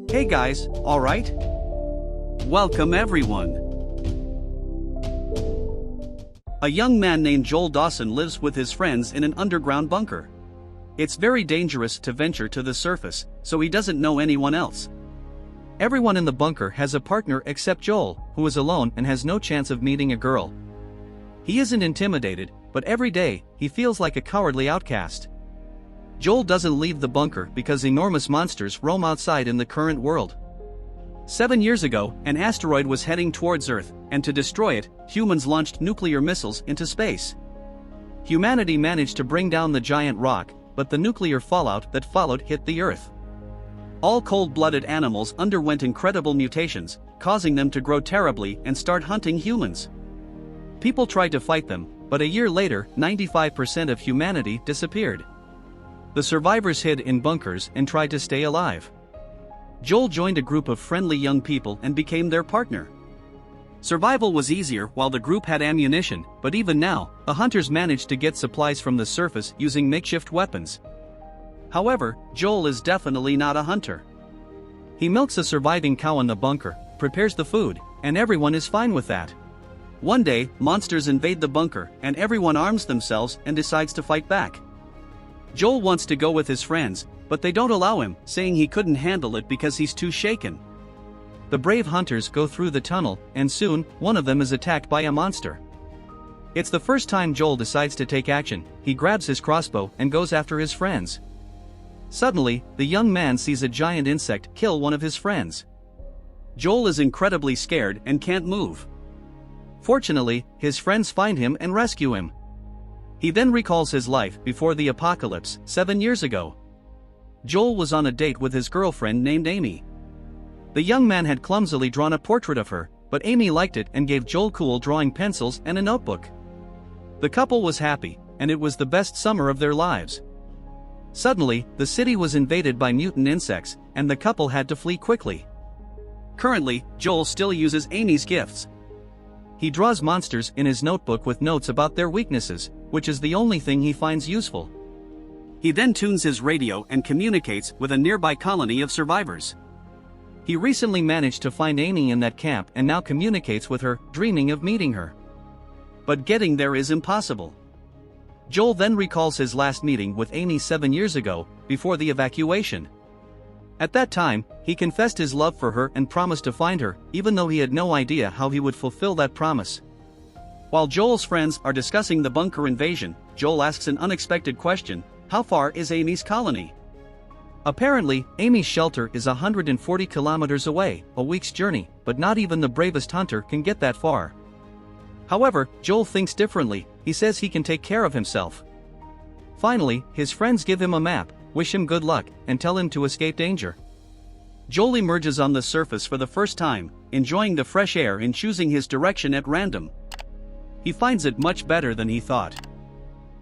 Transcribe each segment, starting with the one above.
Hey guys, alright? Welcome everyone. A young man named Joel Dawson lives with his friends in an underground bunker. It's very dangerous to venture to the surface, so he doesn't know anyone else. Everyone in the bunker has a partner except Joel, who is alone and has no chance of meeting a girl. He isn't intimidated, but every day, he feels like a cowardly outcast. Joel doesn't leave the bunker because enormous monsters roam outside in the current world. 7 years ago, an asteroid was heading towards Earth, and to destroy it, humans launched nuclear missiles into space. Humanity managed to bring down the giant rock, but the nuclear fallout that followed hit the Earth. All cold-blooded animals underwent incredible mutations, causing them to grow terribly and start hunting humans. People tried to fight them, but a year later, 95% of humanity disappeared. The survivors hid in bunkers and tried to stay alive. Joel joined a group of friendly young people and became their partner. Survival was easier while the group had ammunition, but even now, the hunters managed to get supplies from the surface using makeshift weapons. However, Joel is definitely not a hunter. He milks a surviving cow in the bunker, prepares the food, and everyone is fine with that. One day, monsters invade the bunker, and everyone arms themselves and decides to fight back. Joel wants to go with his friends, but they don't allow him, saying he couldn't handle it because he's too shaken. The brave hunters go through the tunnel, and soon, one of them is attacked by a monster. It's the first time Joel decides to take action. He grabs his crossbow and goes after his friends. Suddenly, the young man sees a giant insect kill one of his friends. Joel is incredibly scared and can't move. Fortunately, his friends find him and rescue him. He then recalls his life before the apocalypse, 7 years ago. Joel was on a date with his girlfriend named Amy. The young man had clumsily drawn a portrait of her, but Amy liked it and gave Joel cool drawing pencils and a notebook. The couple was happy, and it was the best summer of their lives. Suddenly, the city was invaded by mutant insects, and the couple had to flee quickly. Currently, Joel still uses Amy's gifts. He draws monsters in his notebook with notes about their weaknesses, which is the only thing he finds useful. He then tunes his radio and communicates with a nearby colony of survivors. He recently managed to find Amy in that camp and now communicates with her, dreaming of meeting her. But getting there is impossible. Joel then recalls his last meeting with Amy 7 years ago, before the evacuation. At that time, he confessed his love for her and promised to find her, even though he had no idea how he would fulfill that promise. While Joel's friends are discussing the bunker invasion, Joel asks an unexpected question: how far is Amy's colony? Apparently, Amy's shelter is 140 kilometers away, a week's journey, but not even the bravest hunter can get that far. However, Joel thinks differently. He says he can take care of himself. Finally, his friends give him a map, wish him good luck, and tell him to escape danger. Joel emerges on the surface for the first time, enjoying the fresh air and choosing his direction at random. He finds it much better than he thought.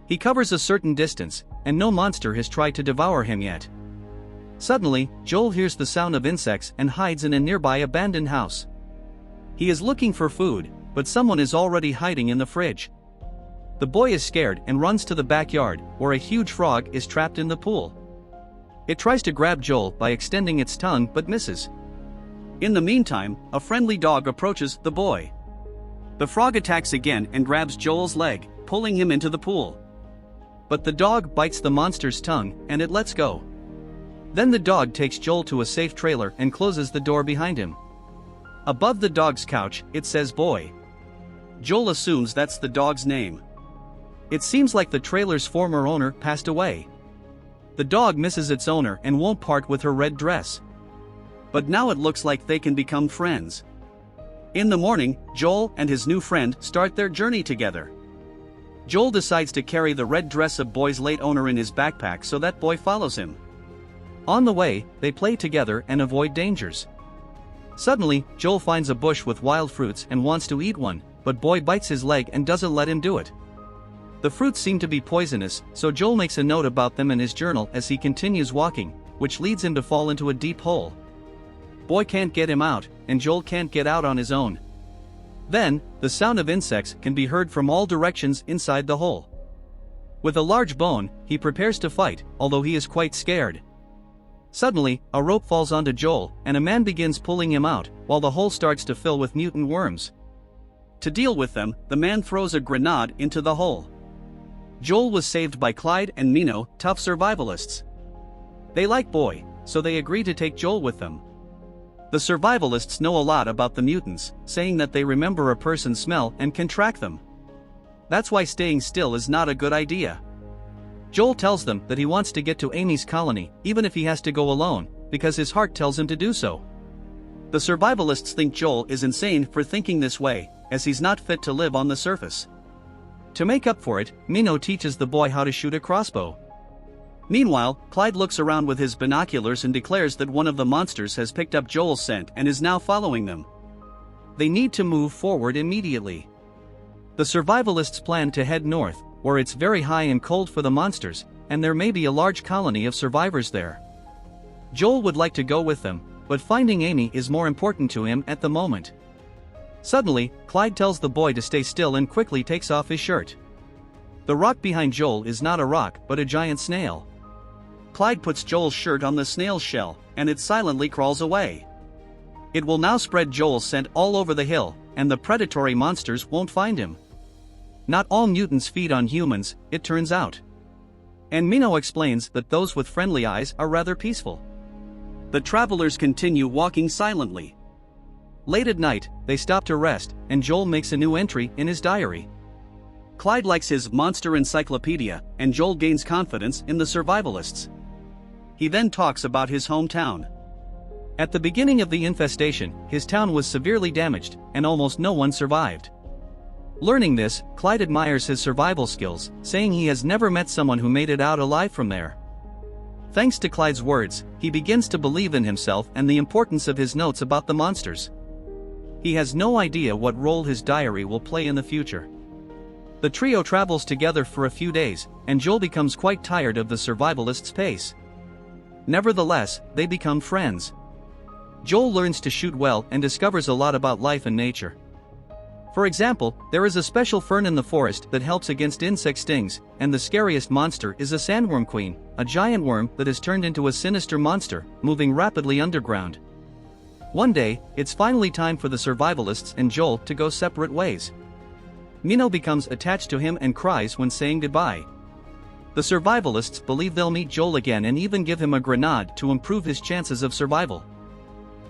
He covers a certain distance, and no monster has tried to devour him yet. Suddenly, Joel hears the sound of insects and hides in a nearby abandoned house. He is looking for food, but someone is already hiding in the fridge. The boy is scared and runs to the backyard, where a huge frog is trapped in the pool. It tries to grab Joel by extending its tongue but misses. In the meantime, a friendly dog approaches the boy. The frog attacks again and grabs Joel's leg, pulling him into the pool. But the dog bites the monster's tongue, and it lets go. Then the dog takes Joel to a safe trailer and closes the door behind him. Above the dog's couch, it says "boy." Joel assumes that's the dog's name. It seems like the trailer's former owner passed away. The dog misses its owner and won't part with her red dress. But now it looks like they can become friends. In the morning, Joel and his new friend start their journey together. Joel decides to carry the red dress of Boy's late owner in his backpack so that Boy follows him. On the way, they play together and avoid dangers. Suddenly, Joel finds a bush with wild fruits and wants to eat one, but Boy bites his leg and doesn't let him do it. The fruits seem to be poisonous, so Joel makes a note about them in his journal as he continues walking, which leads him to fall into a deep hole. Boy can't get him out, and Joel can't get out on his own. Then, the sound of insects can be heard from all directions inside the hole. With a large bone, he prepares to fight, although he is quite scared. Suddenly, a rope falls onto Joel, and a man begins pulling him out, while the hole starts to fill with mutant worms. To deal with them, the man throws a grenade into the hole. Joel was saved by Clyde and Mino, tough survivalists. They like Boy, so they agree to take Joel with them. The survivalists know a lot about the mutants, saying that they remember a person's smell and can track them. That's why staying still is not a good idea. Joel tells them that he wants to get to Amy's colony, even if he has to go alone, because his heart tells him to do so. The survivalists think Joel is insane for thinking this way, as he's not fit to live on the surface. To make up for it, Mino teaches the boy how to shoot a crossbow. Meanwhile, Clyde looks around with his binoculars and declares that one of the monsters has picked up Joel's scent and is now following them. They need to move forward immediately. The survivalists plan to head north, where it's very high and cold for the monsters, and there may be a large colony of survivors there. Joel would like to go with them, but finding Amy is more important to him at the moment. Suddenly, Clyde tells the boy to stay still and quickly takes off his shirt. The rock behind Joel is not a rock but a giant snail. Clyde puts Joel's shirt on the snail's shell, and it silently crawls away. It will now spread Joel's scent all over the hill, and the predatory monsters won't find him. Not all mutants feed on humans, it turns out. And Mino explains that those with friendly eyes are rather peaceful. The travelers continue walking silently. Late at night, they stop to rest, and Joel makes a new entry in his diary. Clyde likes his monster encyclopedia, and Joel gains confidence in the survivalists. He then talks about his hometown. At the beginning of the infestation, his town was severely damaged, and almost no one survived. Learning this, Clyde admires his survival skills, saying he has never met someone who made it out alive from there. Thanks to Clyde's words, he begins to believe in himself and the importance of his notes about the monsters. He has no idea what role his diary will play in the future. The trio travels together for a few days, and Joel becomes quite tired of the survivalists' pace. Nevertheless, they become friends. Joel learns to shoot well and discovers a lot about life and nature. For example, there is a special fern in the forest that helps against insect stings, and the scariest monster is a sandworm queen, a giant worm that has turned into a sinister monster, moving rapidly underground. One day, it's finally time for the survivalists and Joel to go separate ways. Mino becomes attached to him and cries when saying goodbye. The survivalists believe they'll meet Joel again and even give him a grenade to improve his chances of survival.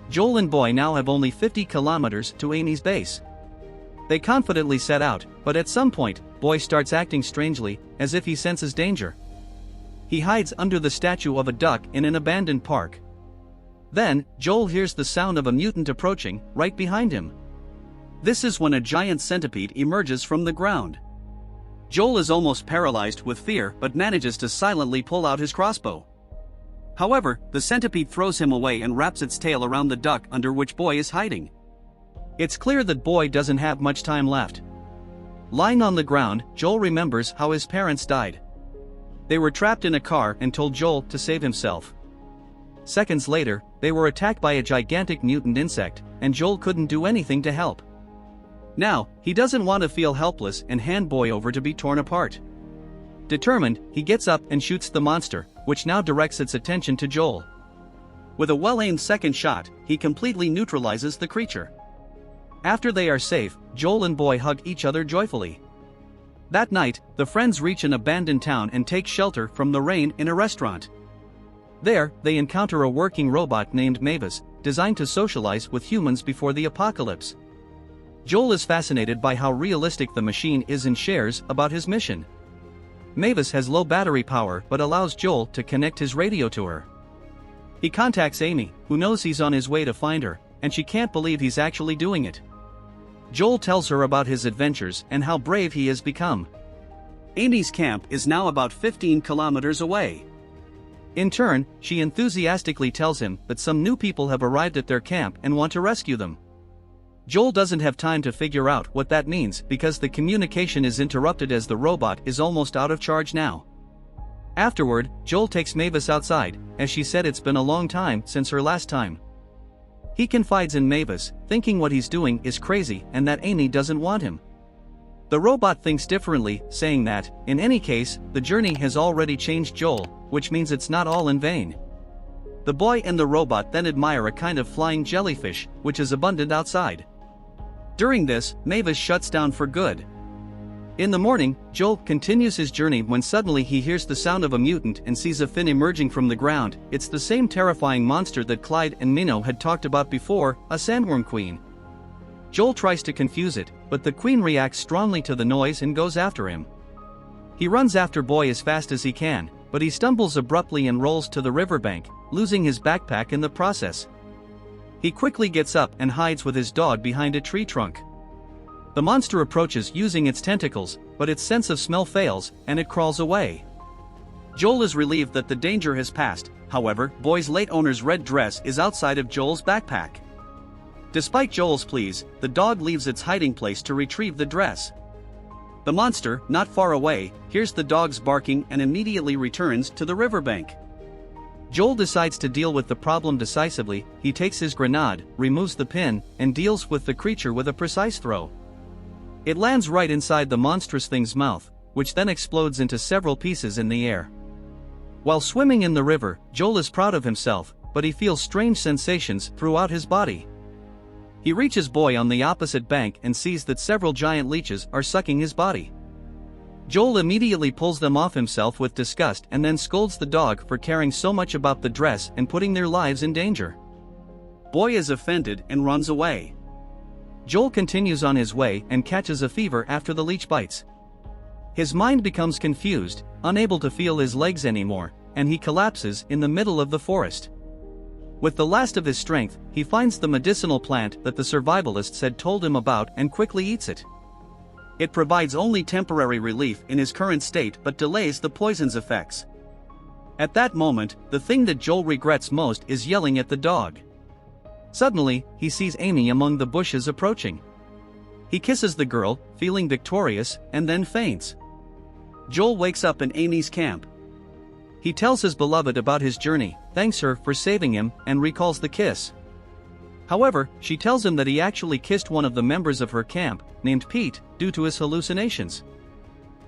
Joel and Boy now have only 50 kilometers to Amy's base. They confidently set out, but at some point, Boy starts acting strangely, as if he senses danger. He hides under the statue of a duck in an abandoned park. Then, Joel hears the sound of a mutant approaching, right behind him. This is when a giant centipede emerges from the ground. Joel is almost paralyzed with fear but manages to silently pull out his crossbow. However, the centipede throws him away and wraps its tail around the duck under which Boy is hiding. It's clear that Boy doesn't have much time left. Lying on the ground, Joel remembers how his parents died. They were trapped in a car and told Joel to save himself. Seconds later, they were attacked by a gigantic mutant insect, and Joel couldn't do anything to help. Now, he doesn't want to feel helpless and hand Boy over to be torn apart. Determined, he gets up and shoots the monster, which now directs its attention to Joel. With a well-aimed second shot, he completely neutralizes the creature. After they are safe, Joel and Boy hug each other joyfully. That night, the friends reach an abandoned town and take shelter from the rain in a restaurant. There, they encounter a working robot named Mavis, designed to socialize with humans before the apocalypse. Joel is fascinated by how realistic the machine is and shares about his mission. Mavis has low battery power but allows Joel to connect his radio to her. He contacts Amy, who knows he's on his way to find her, and she can't believe he's actually doing it. Joel tells her about his adventures and how brave he has become. Amy's camp is now about 15 kilometers away. In turn, she enthusiastically tells him that some new people have arrived at their camp and want to rescue them. Joel doesn't have time to figure out what that means because the communication is interrupted as the robot is almost out of charge now. Afterward, Joel takes Mavis outside, as she said it's been a long time since her last time. He confides in Mavis, thinking what he's doing is crazy and that Amy doesn't want him. The robot thinks differently, saying that, in any case, the journey has already changed Joel, which means it's not all in vain. The boy and the robot then admire a kind of flying jellyfish, which is abundant outside. During this, Mavis shuts down for good. In the morning, Joel continues his journey when suddenly he hears the sound of a mutant and sees a fin emerging from the ground. It's the same terrifying monster that Clyde and Minnow had talked about before, a sandworm queen. Joel tries to confuse it, but the queen reacts strongly to the noise and goes after him. He runs after Boy as fast as he can, but he stumbles abruptly and rolls to the riverbank, losing his backpack in the process. He quickly gets up and hides with his dog behind a tree trunk. The monster approaches using its tentacles, but its sense of smell fails, and it crawls away. Joel is relieved that the danger has passed. However, Boy's late owner's red dress is outside of Joel's backpack. Despite Joel's pleas, the dog leaves its hiding place to retrieve the dress. The monster, not far away, hears the dog's barking and immediately returns to the riverbank. Joel decides to deal with the problem decisively. He takes his grenade, removes the pin, and deals with the creature with a precise throw. It lands right inside the monstrous thing's mouth, which then explodes into several pieces in the air. While swimming in the river, Joel is proud of himself, but he feels strange sensations throughout his body. He reaches Boy on the opposite bank and sees that several giant leeches are sucking his body. Joel immediately pulls them off himself with disgust and then scolds the dog for caring so much about the dress and putting their lives in danger. Boy is offended and runs away. Joel continues on his way and catches a fever after the leech bites. His mind becomes confused, unable to feel his legs anymore, and he collapses in the middle of the forest. With the last of his strength, he finds the medicinal plant that the survivalists had told him about and quickly eats it. It provides only temporary relief in his current state but delays the poison's effects. At that moment, the thing that Joel regrets most is yelling at the dog. Suddenly, he sees Amy among the bushes approaching. He kisses the girl, feeling victorious, and then faints. Joel wakes up in Amy's camp. He tells his beloved about his journey, thanks her for saving him, and recalls the kiss. However, she tells him that he actually kissed one of the members of her camp, named Pete, due to his hallucinations.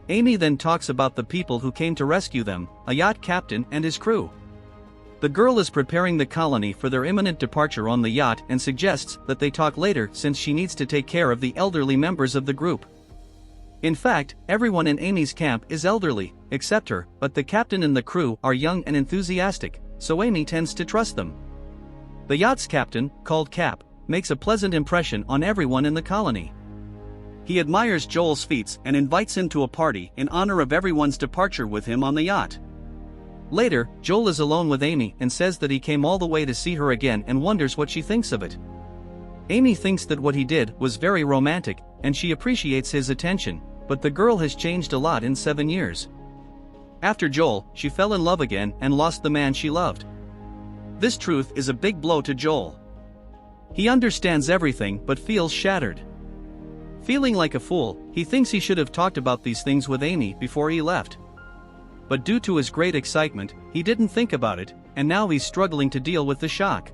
Amy then talks about the people who came to rescue them, a yacht captain and his crew. The girl is preparing the colony for their imminent departure on the yacht and suggests that they talk later since she needs to take care of the elderly members of the group. In fact, everyone in Amy's camp is elderly, except her, but the captain and the crew are young and enthusiastic, so Amy tends to trust them. The yacht's captain, called Cap, makes a pleasant impression on everyone in the colony. He admires Joel's feats and invites him to a party in honor of everyone's departure with him on the yacht. Later, Joel is alone with Amy and says that he came all the way to see her again and wonders what she thinks of it. Amy thinks that what he did was very romantic, and she appreciates his attention, but the girl has changed a lot in 7 years. After Joel, she fell in love again and lost the man she loved. This truth is a big blow to Joel. He understands everything but feels shattered. Feeling like a fool, he thinks he should have talked about these things with Amy before he left. But due to his great excitement, he didn't think about it, and now he's struggling to deal with the shock.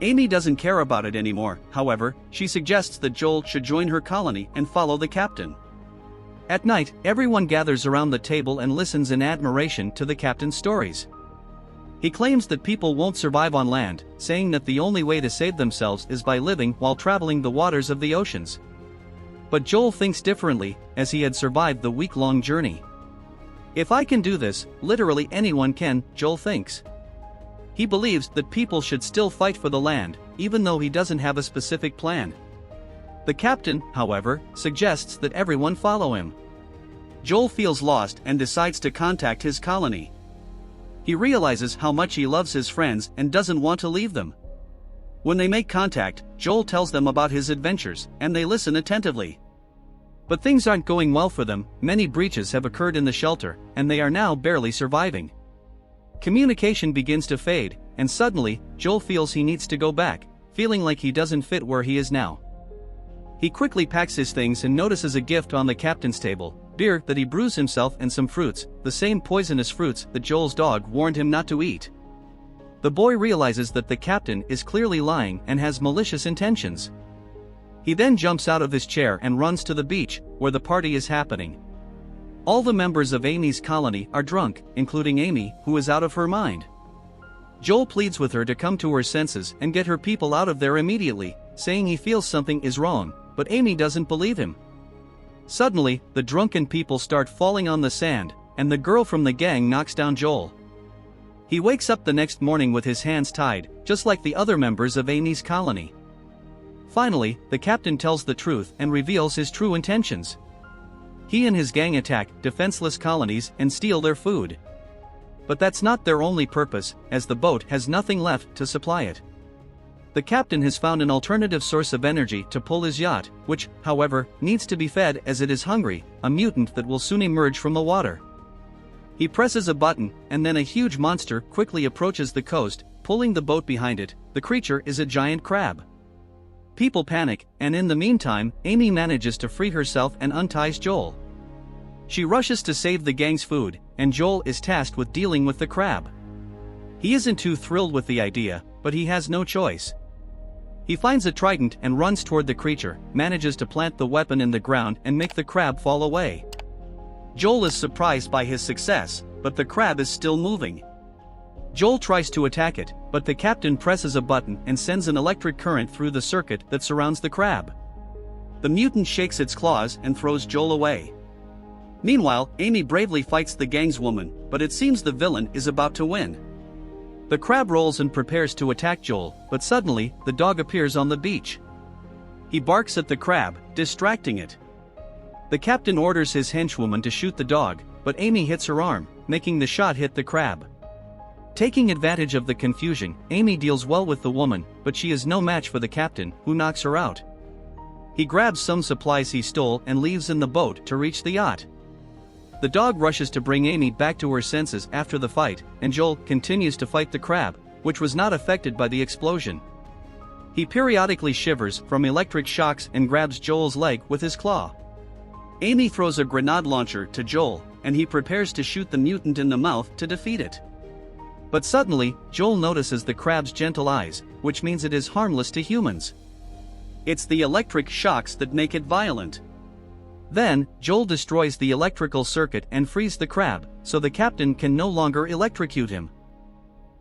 Amy doesn't care about it anymore. However, she suggests that Joel should join her colony and follow the captain. At night, everyone gathers around the table and listens in admiration to the captain's stories. He claims that people won't survive on land, saying that the only way to save themselves is by living while traveling the waters of the oceans. But Joel thinks differently, as he had survived the week-long journey. If I can do this, literally anyone can, Joel thinks. He believes that people should still fight for the land, even though he doesn't have a specific plan. The captain, however, suggests that everyone follow him. Joel feels lost and decides to contact his colony. He realizes how much he loves his friends and doesn't want to leave them. When they make contact, Joel tells them about his adventures, and they listen attentively. But things aren't going well for them. Many breaches have occurred in the shelter, and they are now barely surviving. Communication begins to fade, and suddenly, Joel feels he needs to go back, feeling like he doesn't fit where he is now. He quickly packs his things and notices a gift on the captain's table, beer that he brews himself and some fruits, the same poisonous fruits that Joel's dog warned him not to eat. The boy realizes that the captain is clearly lying and has malicious intentions. He then jumps out of his chair and runs to the beach, where the party is happening. All the members of Amy's colony are drunk, including Amy, who is out of her mind. Joel pleads with her to come to her senses and get her people out of there immediately, saying he feels something is wrong, but Amy doesn't believe him. Suddenly, the drunken people start falling on the sand, and the girl from the gang knocks down Joel. He wakes up the next morning with his hands tied, just like the other members of Amy's colony. Finally, the captain tells the truth and reveals his true intentions. He and his gang attack defenseless colonies and steal their food. But that's not their only purpose, as the boat has nothing left to supply it. The captain has found an alternative source of energy to pull his yacht, which, however, needs to be fed as it is hungry, a mutant that will soon emerge from the water. He presses a button, and then a huge monster quickly approaches the coast, pulling the boat behind it. The creature is a giant crab. People panic, and in the meantime, Amy manages to free herself and unties Joel. She rushes to save the gang's food, and Joel is tasked with dealing with the crab. He isn't too thrilled with the idea, but he has no choice. He finds a trident and runs toward the creature, manages to plant the weapon in the ground and make the crab fall away. Joel is surprised by his success, but the crab is still moving. Joel tries to attack it, but the captain presses a button and sends an electric current through the circuit that surrounds the crab. The mutant shakes its claws and throws Joel away. Meanwhile, Amy bravely fights the gang's woman, but it seems the villain is about to win. The crab rolls and prepares to attack Joel, but suddenly, the dog appears on the beach. He barks at the crab, distracting it. The captain orders his henchwoman to shoot the dog, but Amy hits her arm, making the shot hit the crab. Taking advantage of the confusion, Amy deals well with the woman, but she is no match for the captain, who knocks her out. He grabs some supplies he stole and leaves in the boat to reach the yacht. The dog rushes to bring Amy back to her senses after the fight, and Joel continues to fight the crab, which was not affected by the explosion. He periodically shivers from electric shocks and grabs Joel's leg with his claw. Amy throws a grenade launcher to Joel, and he prepares to shoot the mutant in the mouth to defeat it. But suddenly, Joel notices the crab's gentle eyes, which means it is harmless to humans. It's the electric shocks that make it violent. Then, Joel destroys the electrical circuit and frees the crab, so the captain can no longer electrocute him.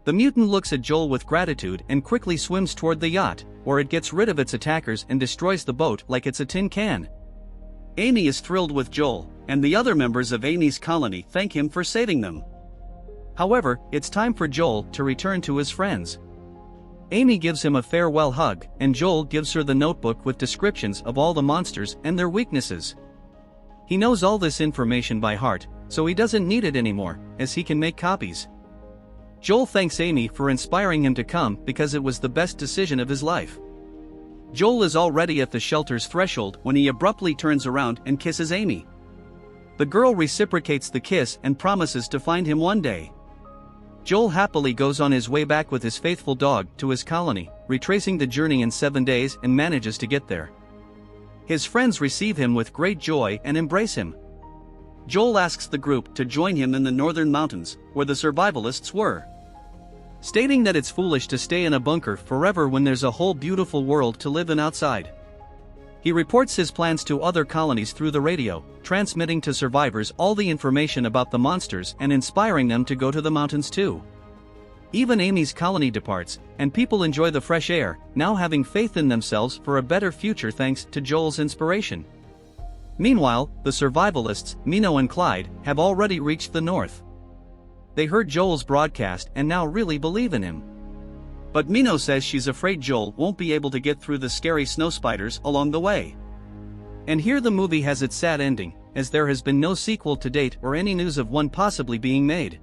The mutant looks at Joel with gratitude and quickly swims toward the yacht, where it gets rid of its attackers and destroys the boat like it's a tin can. Amy is thrilled with Joel, and the other members of Amy's colony thank him for saving them. However, it's time for Joel to return to his friends. Amy gives him a farewell hug, and Joel gives her the notebook with descriptions of all the monsters and their weaknesses. He knows all this information by heart, so he doesn't need it anymore, as he can make copies. Joel thanks Amy for inspiring him to come because it was the best decision of his life. Joel is already at the shelter's threshold when he abruptly turns around and kisses Amy. The girl reciprocates the kiss and promises to find him one day. Joel happily goes on his way back with his faithful dog to his colony, retracing the journey in 7 days and manages to get there. His friends receive him with great joy and embrace him. Joel asks the group to join him in the northern mountains, where the survivalists were, stating that it's foolish to stay in a bunker forever when there's a whole beautiful world to live in outside. He reports his plans to other colonies through the radio, transmitting to survivors all the information about the monsters and inspiring them to go to the mountains too. Even Amy's colony departs, and people enjoy the fresh air, now having faith in themselves for a better future thanks to Joel's inspiration. Meanwhile, the survivalists, Mino and Clyde, have already reached the north. They heard Joel's broadcast and now really believe in him. But Mino says she's afraid Joel won't be able to get through the scary snow spiders along the way. And here the movie has its sad ending, as there has been no sequel to date or any news of one possibly being made.